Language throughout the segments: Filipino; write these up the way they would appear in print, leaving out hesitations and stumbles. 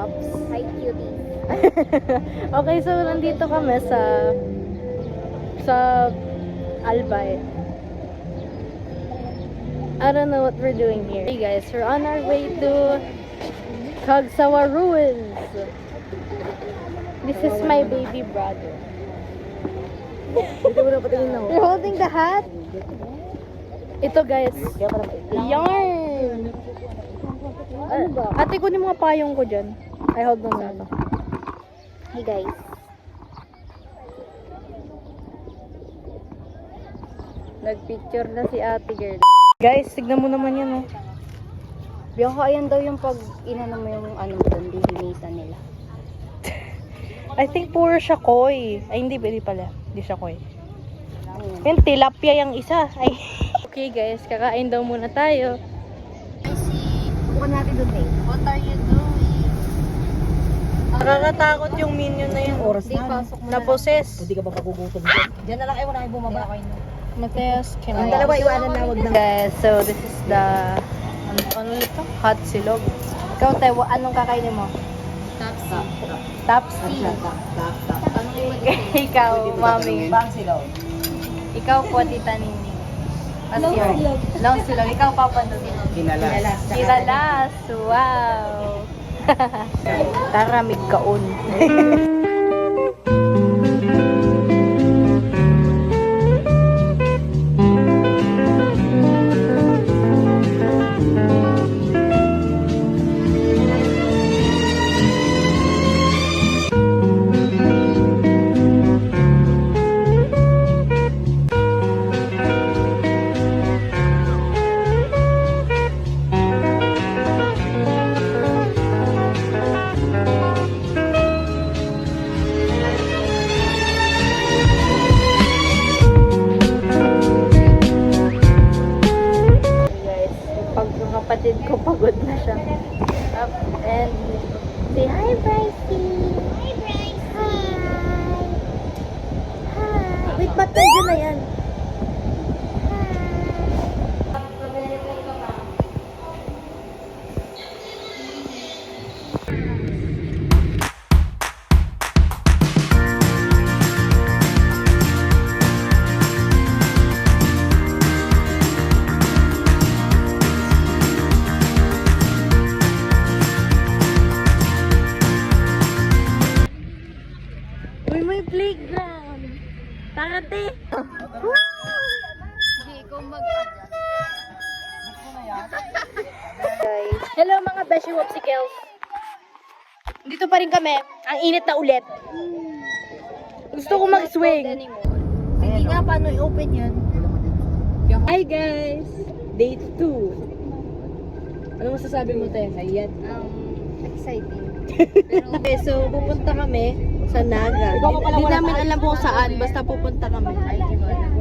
Wops. Hi, cuties. Okay, so nandito kami sa Albay. I don't know what we're doing here. Hey guys, we're on our way to Kagsawa Ruins. This is my baby brother. You're holding the hat? Ito guys, yarn! Ate, kunin mo nga payong ko dyan. I hold on na ito. Hey, guys. Nagpicture na si ate girl. Guys, tignan mo naman yan oh. Bianca, ayan daw yung pag inano mo yung ano doon, lilinisan nila. I think puro siya koi. Ay, hindi pala. Hindi siya koi. Ayan. Yung tilapia yung isa. Ay. Okay guys, kakain daw muna tayo. Bukan natin doon eh. What are you doing? Nakakatakot yung minion na yun. Oras Di, na. pasok mo Na-possess. Hindi ka ba pagugutom dyan? Diyan na lang, ayaw na kayo bumaba. Mateus, Ang dalawa, iwanan na, wag na. Guys, so this is the ano ito? Hot silog. Ikaw, Tewo, anong kakainin mo? Tapsi. Tapsi. Ikaw, mami. Bang silaw. Ikaw po, tita Nini. Long silog. Ikaw, Papa Nini. Kinalas. Kiralas. Wow. Tara, migkaon. Kapatid ko pagod na siya. Up and say hi, Brycey. Hi, Brycey. Hi. Hi. Wait, ba't nandiyan na yan? Uy, may playground. Takate. Hindi, ikaw mag-adjust. Guys. Hello mga Beshi Wopsicles. Dito pa rin kami. Ang init na ulit. Gusto ko mag-swing. Hindi nga, paano i-open yun? Hi guys! Day 2. Ano masasabi mo tayo? Hayat. Exciting. Okay, so pupunta kami sa Naga. Hindi namin alam kung saan, basta pupunta kami. Ay, di ba alam?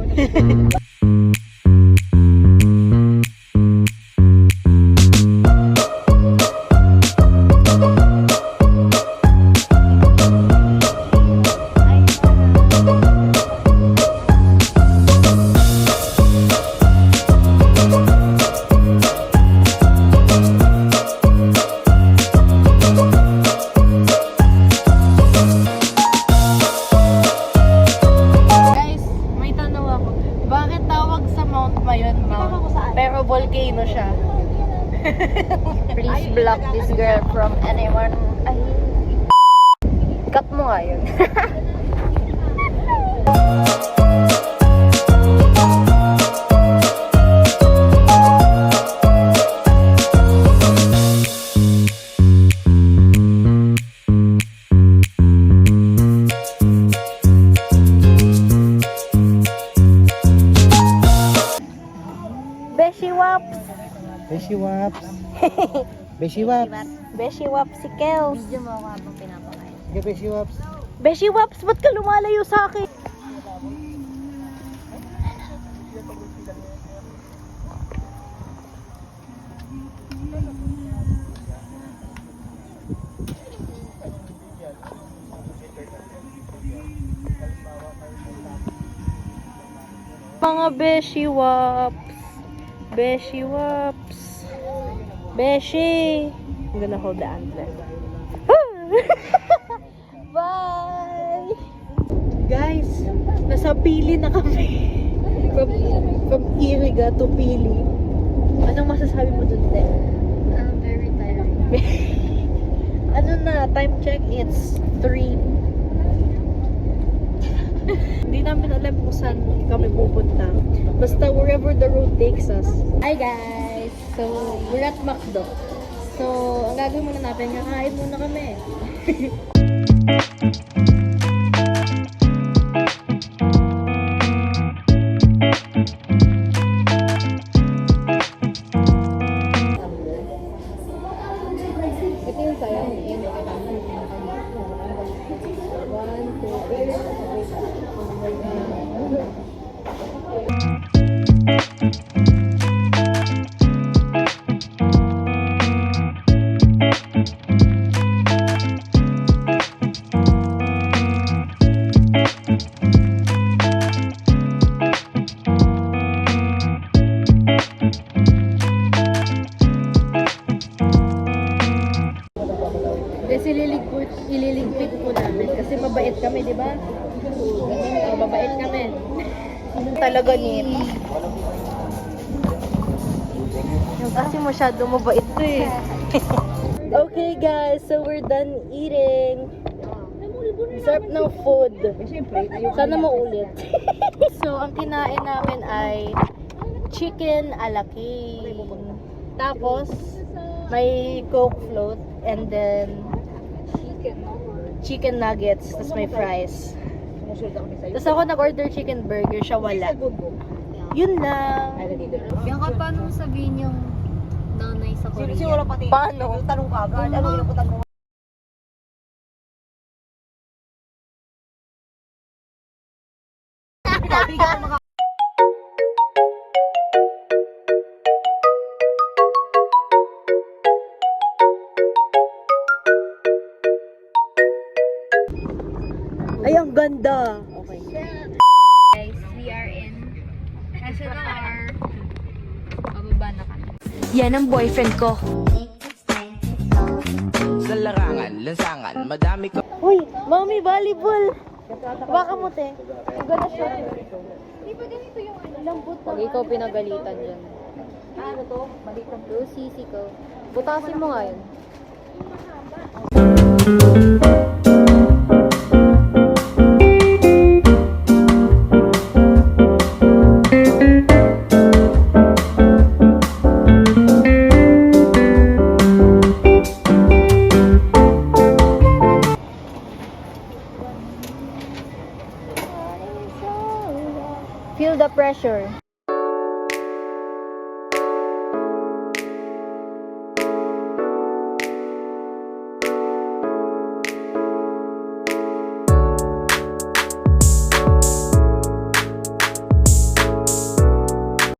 Guys, may tanong ako. Bakit tawag sa Mount Mayon Mount? Pero volcano siya. Please block this girl from anyone. Ay. Cut mo nga yun. Beshi Wops! Beshi Waps. Beshi Waps. Beshi Wopsicles! Video mo ako habang pinapakain. Sige, Beshi Waps. Beshi Wops, ba't ka lumalayo sa akin? Mga Beshi Wops. Beshi Wops. Beshi. I'm gonna hold the antler. Woo! Bye! Guys, nasa Pili na kami. From Iriga to Pili. Anong masasabi mo dun, Te? Very tiring. Ano na, time check, it's 3. Hindi namin alam kung saan kami pupunta. Basta wherever the road takes us. Hi guys! So, we're at McDo. So, ang gagawin muna natin, kakain muna kami. Ito yung sayang. Yan. 1, 2, 3. Kasi ililigpit po namin. Kasi mabait kami, di ba? Ganun, mabait kami. Talaga nip. Kasi masyado mabait to eh. Okay guys, so we're done eating. Sarap ng food. Sana maulit. So, ang kinain namin ay chicken alaki. Tapos, may Coke float. And then, chicken nuggets. Tapos may fries. Tapos ako nag-order chicken burger. Siya wala. Yun lang. Bianca, paano mo sabihin yung nanay sa Korea? Paano? Tanong ka agad. Ano yung tanong? Ay, ang ganda. Guys, we are in SNR. Bababa na kami. Yan ang boyfriend ko. Sa larangan, lansangan, madami ko. Uy, mommy, volleyball. Baka mo, te. Ang ganda siya. Pag ikaw pinagalitan dyan. Ano to? Balikan. Pero sisi ko. Butasin mo nga yun. Feel the pressure.